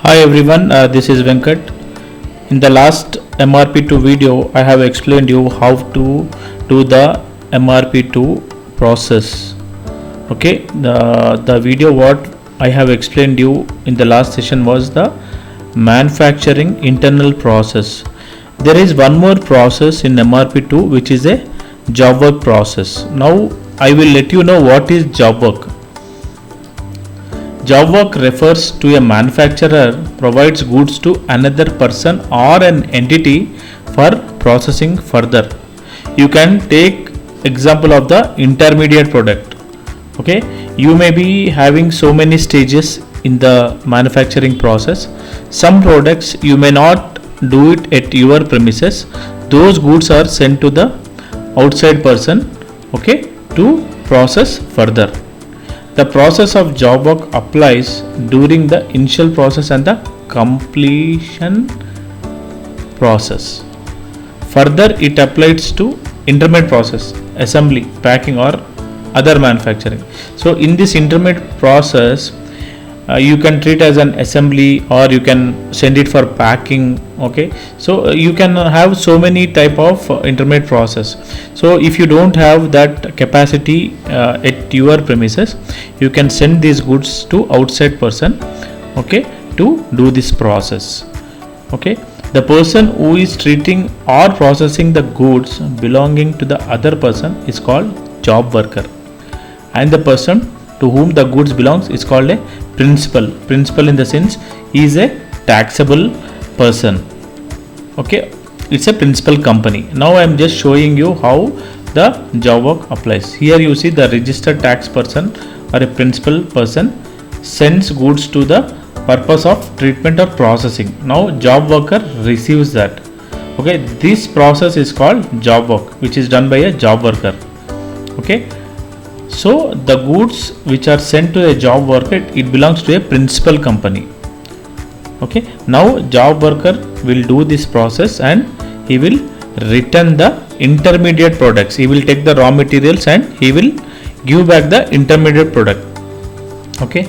Hi everyone, this is Venkat. In the last MRP2 video, I have explained you how to do the MRP2 process. Okay, the video what I have explained you in the last session was the manufacturing internal process. There is one more process in MRP2 which is a job work process. Now I will let you know what is job work. Job work refers to a manufacturer provides goods to another person or an entity for processing further. You can take example of the intermediate product. Okay, you may be having so many stages in the manufacturing process. Some products you may not do it at your premises. Those goods are sent to the outside person, okay, to process further. The process of job work applies during the initial process and the completion process. Further, it applies to intermediate process, assembly, packing or other manufacturing. So in this intermediate process, you can treat as an assembly or you can send it for packing. Okay, so you can have so many type of intermediate process. So if you don't have that capacity at your premises, you can send these goods to outside person, okay, to do this process. Okay, the person who is treating or processing the goods belonging to the other person is called job worker, and the person to whom the goods belongs is called a principal in the sense he is a taxable person. Okay, it's a principal company. Now I am just showing you how the job work applies. Here you see the registered tax person or a principal person sends goods to the purpose of treatment or processing. Now job worker receives that. Okay, this process is called job work, which is done by a job worker. Okay, so the goods which are sent to a job worker, it belongs to a principal company. Okay, now job worker will do this process and he will return the intermediate products. He will take the raw materials and he will give back the intermediate product. Okay,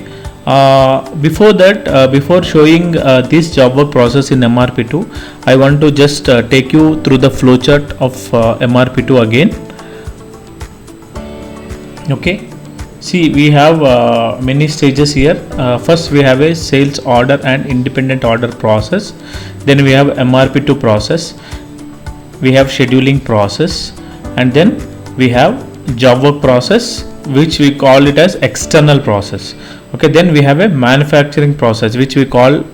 before that, before showing this job work process in MRP2, I want to just take you through the flowchart of MRP2 again. Okay, see, we have many stages here. First we have a sales order and independent order process. Then we have MRP2 process. We have scheduling process, and then we have job work process, which we call it as external process. Okay, then we have a manufacturing process, which we call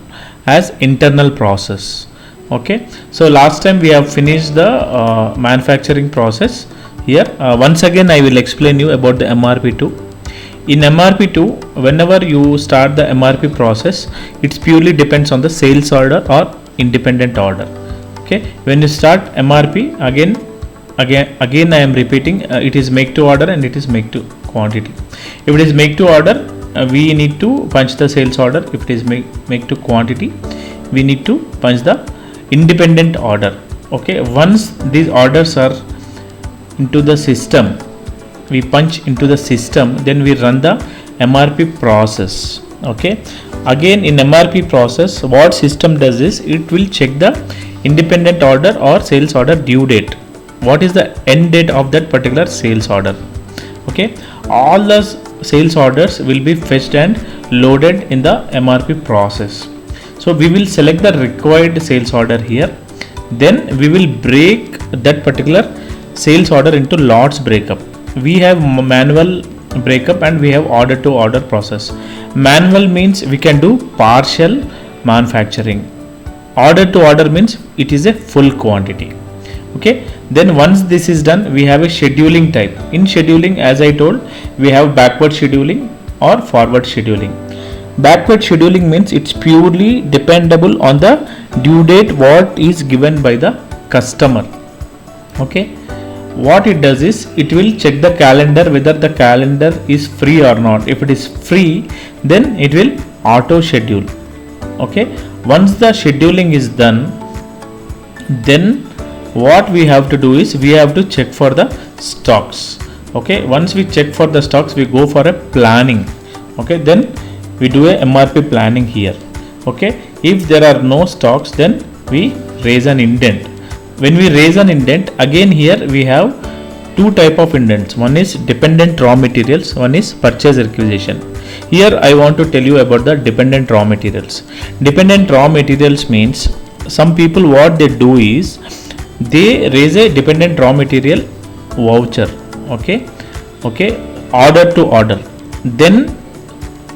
as internal process. Okay, so last time we have finished the manufacturing process. Here once again I will explain you about the MRP2. In MRP2, whenever you start the MRP process, it purely depends on the sales order or independent order. Okay, when you start MRP, again I am repeating, it is make to order and it is make to quantity. If it is make to order, we need to punch the sales order. If it is make to quantity, we need to punch the independent order. Okay, once these orders are into the system, we punch into the system, then we run the MRP process. Okay, again in MRP process, what system does is it will check the independent order or sales order due date. What is the end date of that particular sales order? Okay, all the sales orders will be fetched and loaded in the MRP process. So we will select the required sales order here. Then we will break that particular sales order into lots breakup. We have manual breakup and we have order to order process. Manual means we can do partial manufacturing. Order to order means it is a full quantity. Okay, then once this is done, we have a scheduling type. In scheduling, as I told, we have backward scheduling or forward scheduling. Backward scheduling means it's purely dependable on the due date what is given by the customer. Okay, what it does is it will check the calendar whether the calendar is free or not. If it is free, then it will auto schedule. Okay, once the scheduling is done, then what we have to do is we have to check for the stocks. Okay, once we check for the stocks, we go for a planning. Okay, then we do a MRP planning here. Okay, if there are no stocks, then we raise an indent. When we raise an indent, again here we have two type of indents. One is dependent raw materials, one is purchase requisition. Here I want to tell you about the dependent raw materials. Dependent raw materials means some people what they do is they raise a dependent raw material voucher. Okay, order to order. Then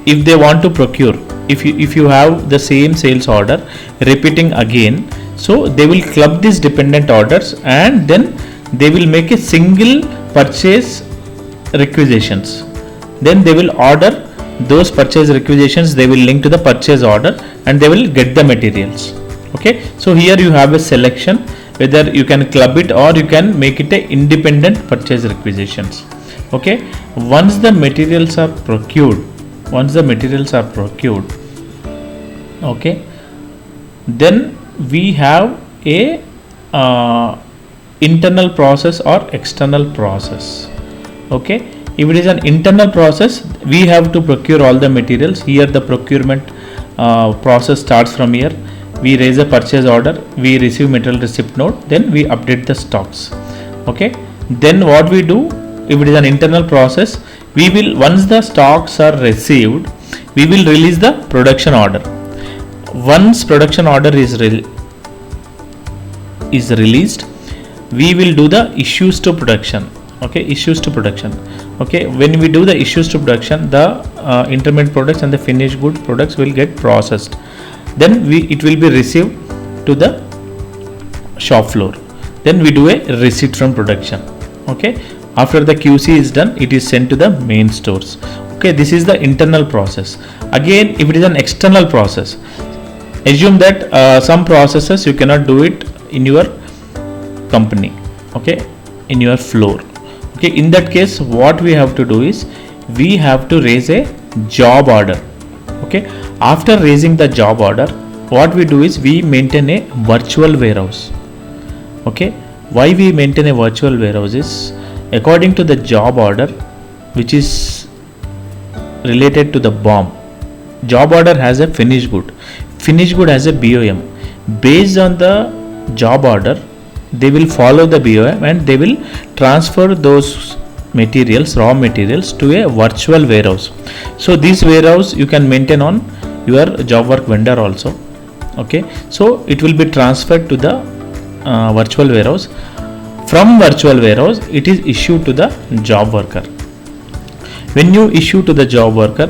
if they want to procure, if you have the same sales order repeating again, so they will club these dependent orders and then they will make a single purchase requisitions. Then they will order those purchase requisitions, they will link to the purchase order and they will get the materials. Okay, so here you have a selection whether you can club it or you can make it a independent purchase requisitions. Okay, once the materials are procured, okay, then we have a internal process or external process. Okay, if it is an internal process, we have to procure all the materials. Here the procurement process starts from here. We raise a purchase order, we receive material receipt note, then we update the stocks. Okay, then what we do, if it is an internal process, we will, once the stocks are received, we will release the production order. Once production order is released, we will do the issues to production. Okay, issues to production. Okay, when we do the issues to production, the intermediate products and the finished good products will get processed. Then it will be received to the shop floor. Then we do a receipt from production. Okay, after the QC is done, it is sent to the main stores. Okay, this is the internal process. Again, if it is an external process, assume that some processes you cannot do it in your company. Okay, in your floor. Okay, in that case, what we have to do is we have to raise a job order. Okay, after raising the job order, what we do is we maintain a virtual warehouse. Okay, why we maintain a virtual warehouse is according to the job order which is related to the BOM. Job order has a finished good has a BOM. Based on the job order, they will follow the BOM and they will transfer those materials, raw materials, to a virtual warehouse. So this warehouse you can maintain on your Jobwork vendor also. Okay, so it will be transferred to the virtual warehouse. From virtual warehouse, it is issued to the job worker. When you issue to the job worker,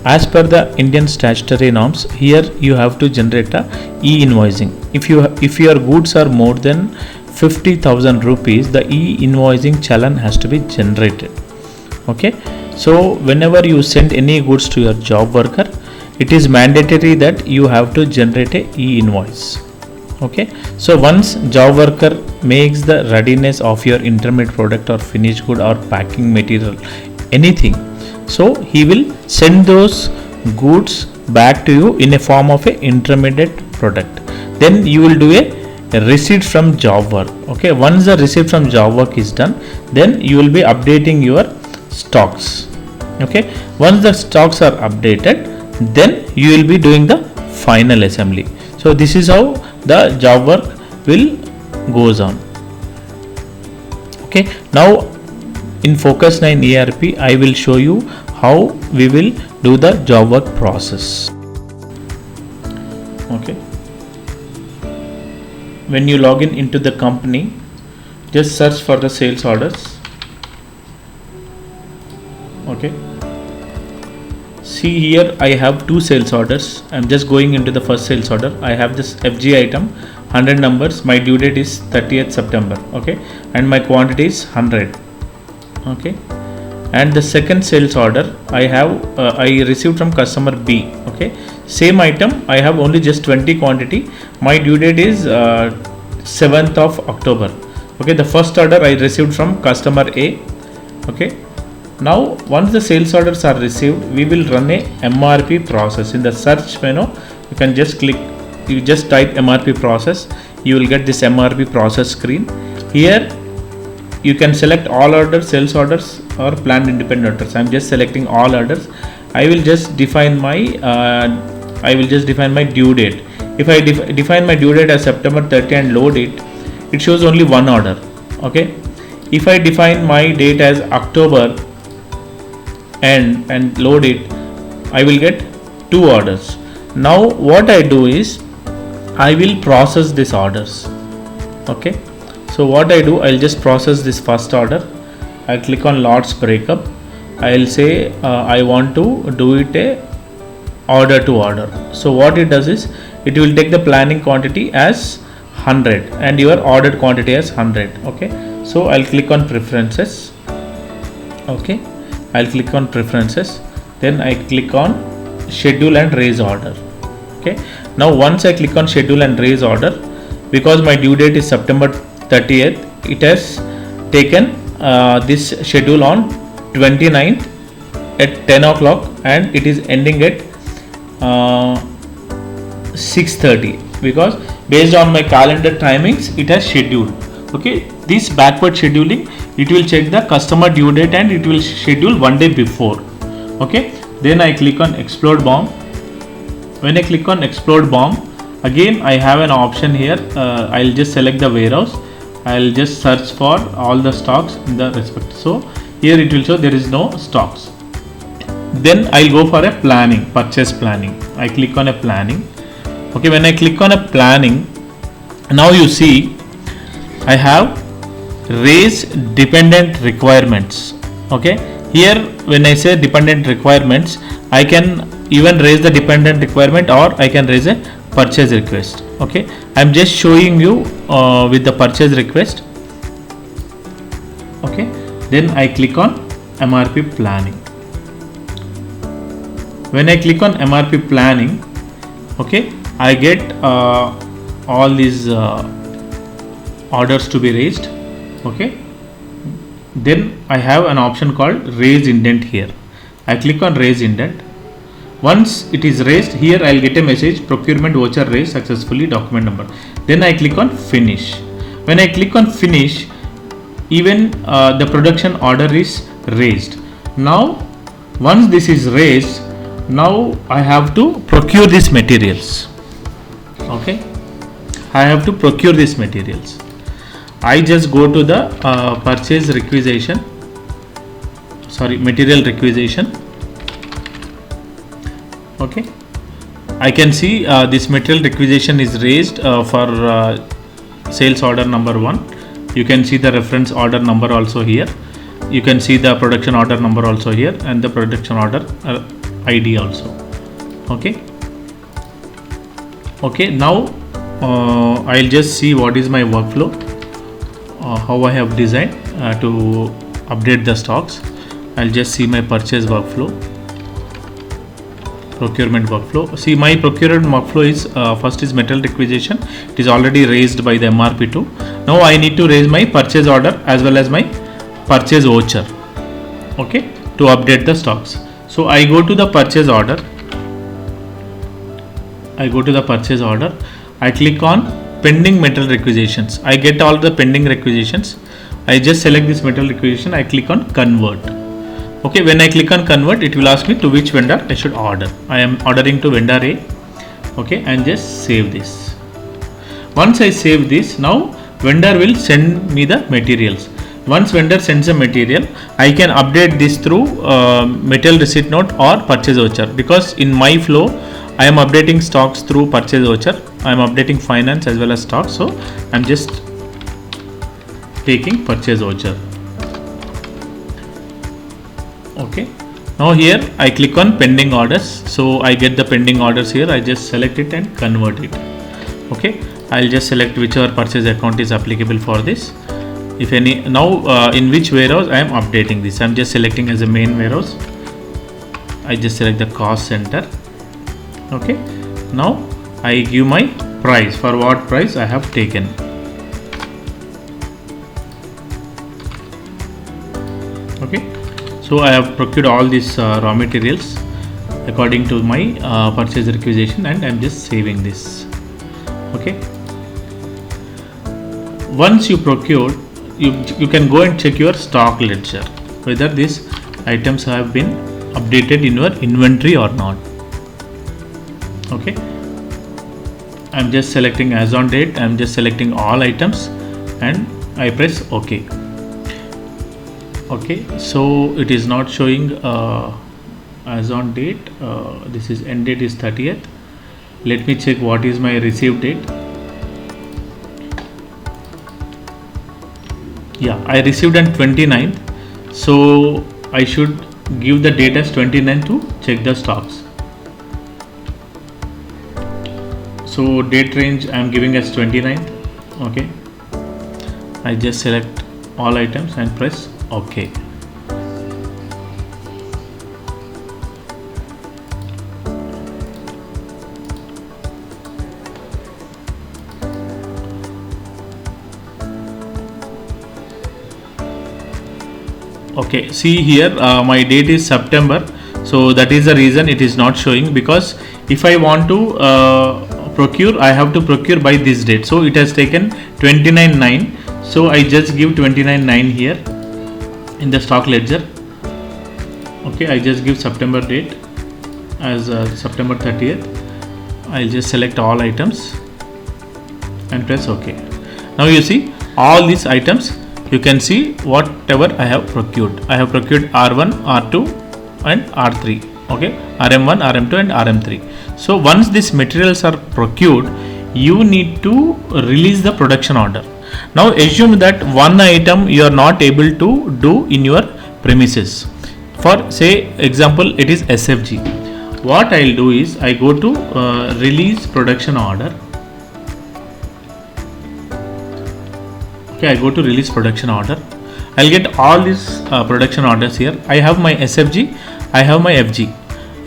as per the Indian statutory norms, here you have to generate a e-invoicing. If your goods are more than 50,000 rupees, the e-invoicing challan has to be generated. Okay, so whenever you send any goods to your job worker, it is mandatory that you have to generate a e-invoice. Okay, so once job worker makes the readiness of your intermediate product or finished good or packing material, anything, so he will send those goods back to you in a form of a intermediate product. Then you will do a receipt from job work. Okay, once the receipt from job work is done, then you will be updating your stocks. Okay, once the stocks are updated, then you will be doing the final assembly. So this is how the job work will goes on. Okay, now in Focus 9 ERP, I will show you how we will do the job work process. Okay, when you log in into the company, just search for the sales orders. Okay, see here I have two sales orders. I'm just going into the first sales order. I have this FG item 100 numbers. My due date is 30th September. Okay, and my quantity is 100. Okay, and the second sales order I have I received from customer B. Okay, same item, I have only just 20 quantity. My due date is 7th of October. Okay, the first order I received from customer A. Okay, now once the sales orders are received, we will run a MRP process. In the search menu, you can just click, you just type MRP process, you will get this MRP process screen. Here you can select all orders, sales orders or planned independent orders. I am just selecting all orders. I will just define my I will just define my due date. If I define my due date as September 30 and load it, it shows only one order. Okay. If I define my date as October and load it, I will get 2 orders. Now what I do is I will process these orders. Okay. So what I do, I'll just process this first order. I'll click on lots breakup. I'll say I want to do it a order to order. So what it does is it will take the planning quantity as 100 and your ordered quantity as 100. Okay. So I'll click on preferences. Okay. I'll click on preferences. Then I click on schedule and raise order. Okay. Now once I click on schedule and raise order, because my due date is September 30th, it has taken this schedule on 29th at 10 o'clock and it is ending at 6:30, because based on my calendar timings it has scheduled. Okay, this backward scheduling, it will check the customer due date and it will schedule one day before. Okay, then I click on explode bomb. When I click on explode bomb, again I have an option here. I'll just select the warehouse. I'll just search for all the stocks in the respect. So here it will show there is no stocks. Then I'll go for a planning, purchase planning. I click on a planning. Okay, when I click on a planning, now you see I have raise dependent requirements. Okay, here when I say dependent requirements, I can even raise the dependent requirement or I can raise a purchase request. Okay, I'm just showing you with the purchase request. Okay, then I click on MRP planning. When I click on MRP planning, okay, I get all these orders to be raised. Okay, then I have an option called raise indent here. I click on raise indent. Once it is raised, here I'll get a message, procurement voucher raised successfully, document number. Then I click on finish. When I click on finish, even the production order is raised. Now once this is raised, now I have to procure these materials. Okay, I have to procure these materials. I just go to the purchase requisition, material requisition. Okay, I can see this material requisition is raised for sales order number 1. You can see the reference order number also here. You can see the production order number also here and the production order ID also. Okay. Okay, now I'll just see what is my workflow, how I have designed to update the stocks. I'll just see my purchase workflow, procurement workflow. See, my procurement workflow is first is material requisition. It is already raised by the MRP2. Now I need to raise my purchase order as well as my purchase voucher. Okay, to update the stocks. So I go to the purchase order. I click on pending material requisitions. I get all the pending requisitions. I just select this material requisition. I click on convert. Okay, when I click on convert, it will ask me to which vendor I should order. I am ordering to vendor A. Okay, and just save this. Once I save this, now vendor will send me the materials. Once vendor sends a material, I can update this through material receipt note or purchase voucher, because in my flow I am updating stocks through purchase voucher. I am updating finance as well as stocks. So I am just taking purchase voucher. Okay, now here I click on pending orders. So I get the pending orders here. I just select it and convert it. Okay, I'll just select whichever purchase account is applicable for this. If any, now in which warehouse I am updating this. I'm just selecting as a main warehouse. I just select the cost center. Okay, now I give my price, for what price I have taken. Okay, so I have procured all these raw materials according to my purchase requisition, and I'm just saving this. Okay, once you procured, you can go and check your stock ledger whether these items have been updated in your inventory or not. Okay, I'm just selecting as on date. I'm just selecting all items and I press OK. Okay, so it is not showing as on date. This is end date is 30th. Let me check what is my receive date. Yeah, I received on 29th, so I should give the date as 29 to check the stocks. So date range I am giving as 29th. Okay, I just select all items and press OK. Okay, see here my date is September, so that is the reason it is not showing, because if I want to procure, I have to procure by this date. So it has taken 29/9, so I just give 29/9 here in the stock ledger. Okay, I just give September date as September 30th. I'll just select all items and press OK. Now you see all these items, you can see whatever I have procured. I have procured R1, R2 and R3. Okay, RM1, RM2 and RM3. So once these materials are procured, you need to release the production order. Now assume that one item you are not able to do in your premises. For say example, it is SFG. What I'll do is I go to release production order. Okay, I go to release production order. I'll get all these production orders here. I have my SFG, I have my FG.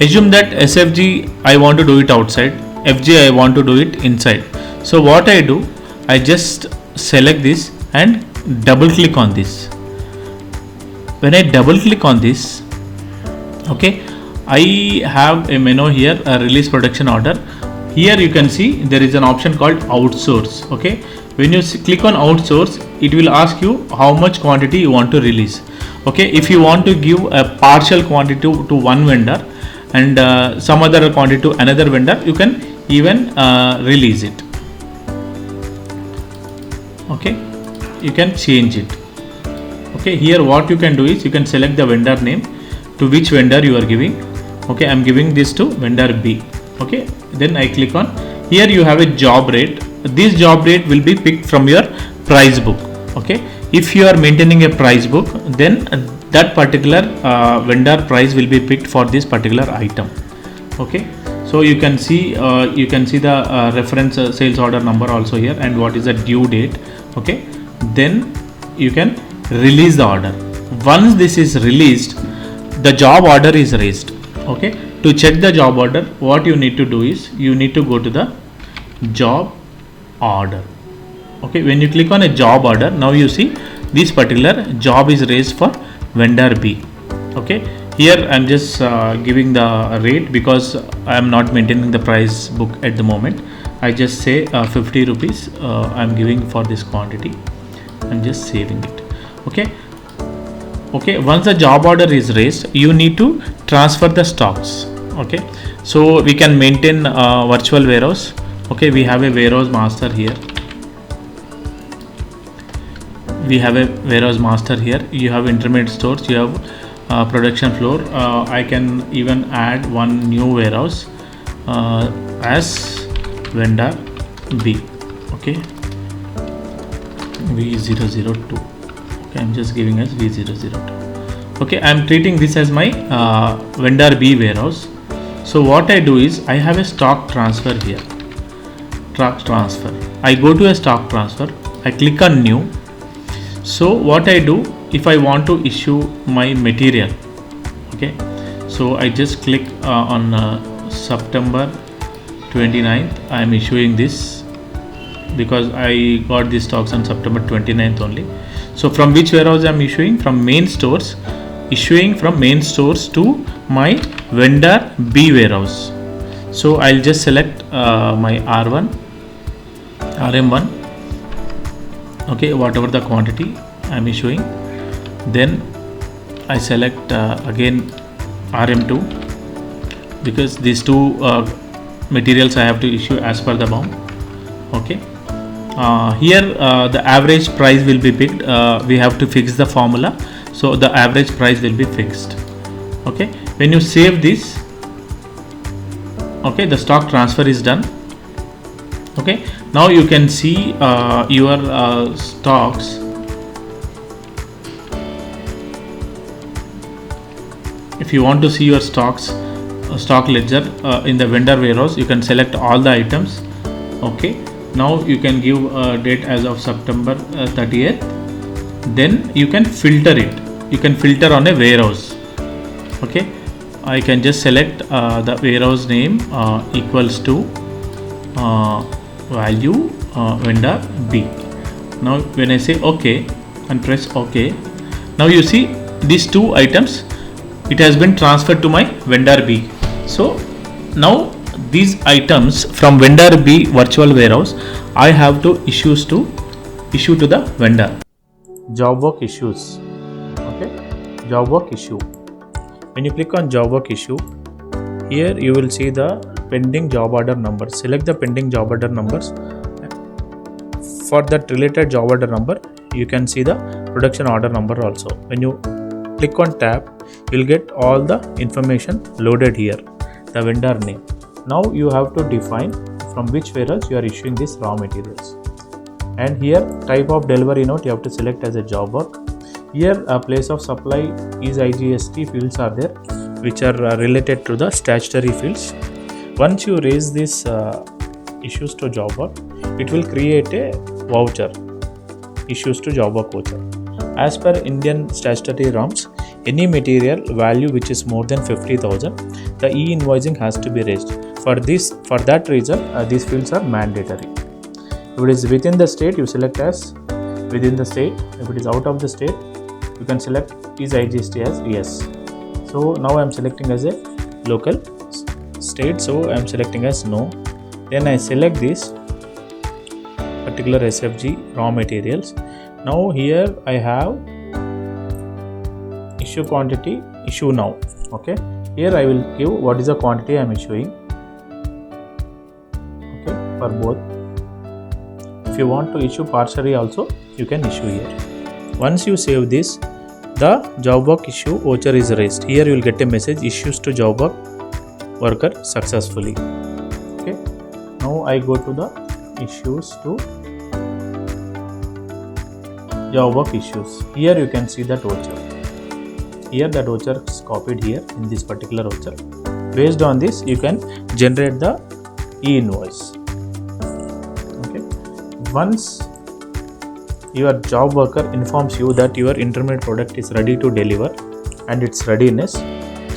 Assume that SFG I want to do it outside, FG I want to do it inside. So what I do, I just select this and double click on this. When I double click on this, okay, I have a menu here, a release production order. Here you can see there is an option called outsource. Okay, when you click on outsource, it will ask you how much quantity you want to release. Okay, if you want to give a partial quantity to one vendor and some other quantity to another vendor, you can even release it. Okay, you can change it. Okay, here what you can do is you can select the vendor name, to which vendor you are giving. Okay, I'm giving this to vendor B. Okay, then I click on here. You have a job rate. This job rate will be picked from your price book. Okay, if you are maintaining a price book, then that particular vendor price will be picked for this particular item. Okay, so you can see the reference sales order number also here, and what is the due date. Okay, then you can release the order. Once this is released, the job order is raised. Okay, to check the job order, what you need to do is you need to go to the job order. Okay, when you click on a job order, now you see this particular job is raised for vendor B. Okay, here I'm just giving the rate because I am not maintaining the price book at the moment. I just say 50 rupees I'm giving for this quantity. I'm just saving it. Okay, once the job order is raised, you need to transfer the stocks. Okay, so we can maintain virtual warehouse. Okay, we have a warehouse master here. You have intermediate stores, you have production floor. I can even add one new warehouse as vendor B. Okay, V002. Okay, I'm just giving as V002. Okay, I'm treating this as my vendor B warehouse. So what I do is I have a stock transfer here. Stock transfer. I go to a stock transfer. I click on new. So what I do, if I want to issue my material, okay, so I just click on September 29th. I am issuing this because I got these stocks on September 29th only. So from which warehouse I am issuing? From main stores. Issuing from main stores to my vendor B warehouse. So I'll just select my R1, RM1. Okay, whatever the quantity I am issuing. Then I select again RM2 because these two materials I have to issue as per the BOM. Okay. Here the average price will be picked. We have to fix the formula, so the average price will be fixed. Okay, when you save this, okay, the stock transfer is done. Okay, now you can see your stocks. If you want to see your stocks stock ledger in the vendor warehouse, you can select all the items. Okay, now you can give a date as of September 30th. Then you can filter it. You can filter on a warehouse. Okay, I can just select the warehouse name equals to value vendor B. Now when I say OK and press OK, now you see these two items, it has been transferred to my vendor B. So now these items from vendor B virtual warehouse, I have to issue to the vendor. Job work issues. Okay, job work issue. When you click on job work issue, here you will see the pending job order numbers. Select the pending job order numbers. For that related job order number, you can see the production order number also. When you click on tab, you will get all the information loaded here, the vendor name. Now you have to define from which warehouse you are issuing these raw materials. And here type of delivery note you have to select as a job work. Here a place of supply is IGST fields are there, which are related to the statutory fields. Once you raise this issues to job work, it will create a voucher, issues to job work voucher. As per Indian statutory norms, any material value which is more than 50,000, the e-invoicing has to be raised. For that reason, these fields are mandatory. If it is within the state, you select as within the state. If it is out of the state, you can select is IGST as yes. So now I am selecting as a local state, so I am selecting as no. Then I select this particular SFG raw materials. Now here I have issue quantity, issue now. Okay, here I will give what is the quantity I am issuing. Okay, for both. If you want to issue partially also, you can issue here. Once you save this, the job work issue voucher is raised. Here you will get a message, issues to job worker successfully. Okay, now I go to the issues to job work issues. Here you can see that voucher. Here that voucher is copied here in this particular voucher. Based on this, you can generate the e-invoice. Okay, once your job worker informs you that your intermediate product is ready to deliver and its readiness,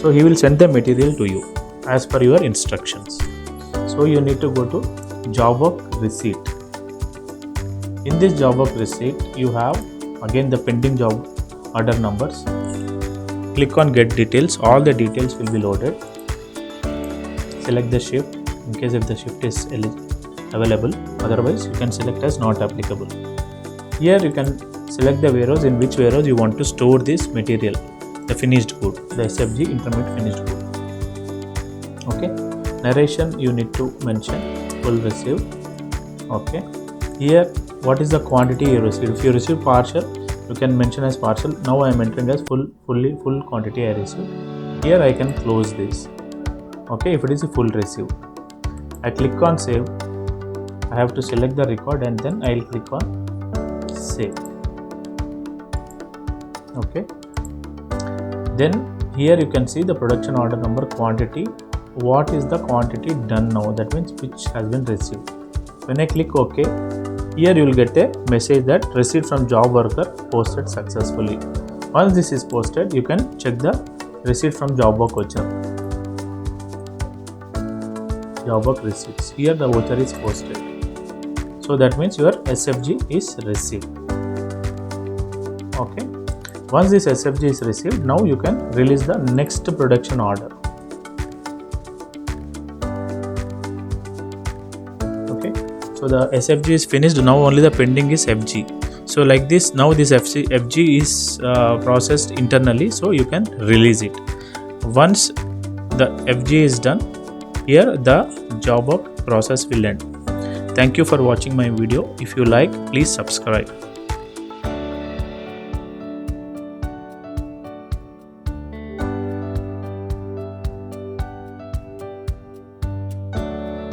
so he will send the material to you as per your instructions. So you need to go to job work receipt. In this job work receipt, you have again the pending job order numbers. Click on get details. All the details will be loaded. Select the shift in case if the shift is available. Otherwise, you can select as not applicable. Here you can select the warehouse, in which warehouse you want to store this material, the finished good, the SFG intermediate finished good. Okay, narration you need to mention full received. Okay, here what is the quantity you received. If you receive partial, you can mention as partial. Now I am entering as full quantity I received. Here I can close this. Okay, if it is a full receive, I click on save. I have to select the record and then I will click on save. Okay, then here you can see the production order number, quantity, what is the quantity done now, that means which has been received. When I click OK, here you will get a message that receipt from job worker posted successfully. Once this is posted, you can check the receipt from job work voucher. Job work receipts. Here the voucher is posted. So that means your SFG is received. Okay. Once this SFG is received, now you can release the next production order. Okay. So the SFG is finished. Now only the pending is FG. So like this, now this FG is processed internally. So you can release it. Once the FG is done, Here the job work process will end. Thank you for watching my video. If you like, please subscribe.